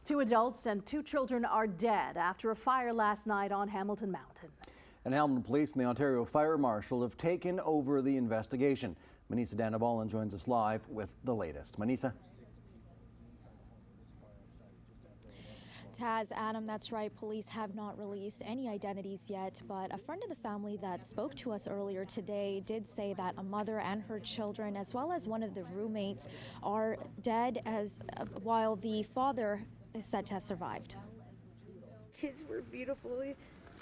2 adults and 2 children are dead after a fire last night on Hamilton Mountain. And Hamilton Police and the Ontario Fire Marshal have taken over the investigation. Manisa Danabalan joins us live with the latest. Manisa. Taz, Adam, that's right. Police have not released any identities yet, but a friend of the family that spoke to us earlier today did say that a mother and her children, as well as one of the roommates, are dead, while the father is said to have survived. Kids were beautiful.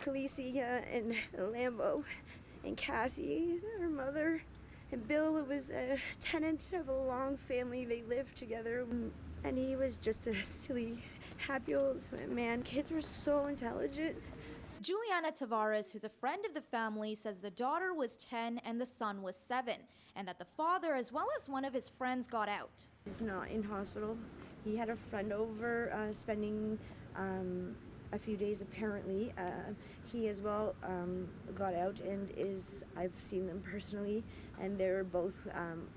Khaleesi and Lambo and Cassie, her mother, and Bill was a tenant of a long family. They lived together, and he was just a silly, happy old man. Kids were so intelligent. JULIANA TAVARES, who's a friend of the family, says the daughter was 10 and the son was 7, and that the father, as well as one of his friends, got out. He's not in hospital. He had a friend over spending a few days apparently. He as well got out and I've seen them personally, and they're both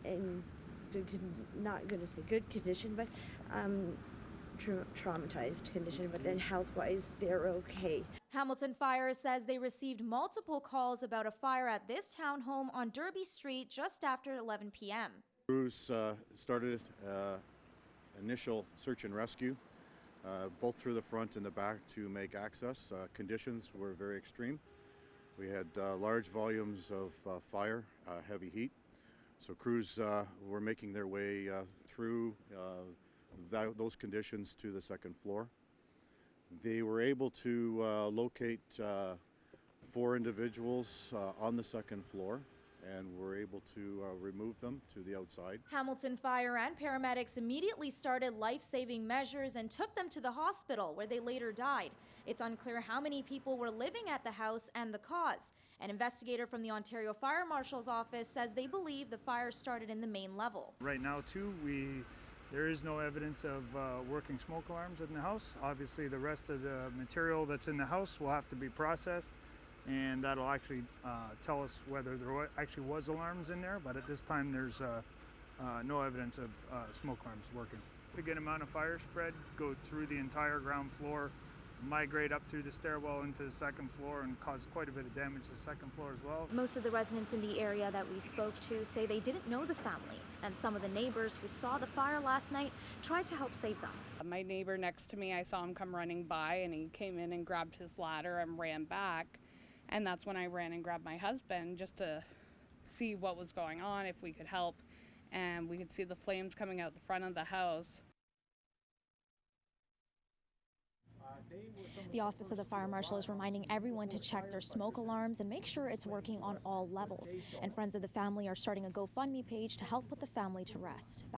in not going to say good condition, but traumatized condition, but then health-wise they're okay. Hamilton Fire says they received multiple calls about a fire at this townhome on Derby Street just after 11 p.m. Crews started initial search and rescue, both through the front and the back to make access. Conditions were very extreme. We had large volumes of fire, heavy heat. So crews were making their way through those conditions to the second floor. They were able to locate 4 individuals on the second floor, and were able to remove them to the outside. Hamilton Fire and paramedics immediately started life-saving measures and took them to the hospital, where they later died. It's unclear how many people were living at the house and the cause. An investigator from the Ontario Fire Marshal's office says they believe the fire started in the main level. Right now, too, there is no evidence of working smoke alarms in the house. Obviously, the rest of the material that's in the house will have to be processed, and that'll actually tell us whether there actually was alarms in there, but at this time there's no evidence of smoke alarms working. A good amount of fire spread, go through the entire ground floor, migrate up through the stairwell into the second floor, and cause quite a bit of damage to the second floor as well. Most of the residents in the area that we spoke to say they didn't know the family, and some of the neighbors who saw the fire last night tried to help save them. My neighbor next to me, I saw him come running by, and he came in and grabbed his ladder and ran back. And that's when I ran and grabbed my husband just to see what was going on, if we could help. And we could see the flames coming out the front of the house. The Office of the Fire Marshal is reminding everyone to check their smoke alarms and make sure it's working on all levels. And friends of the family are starting a GoFundMe page to help put the family to rest.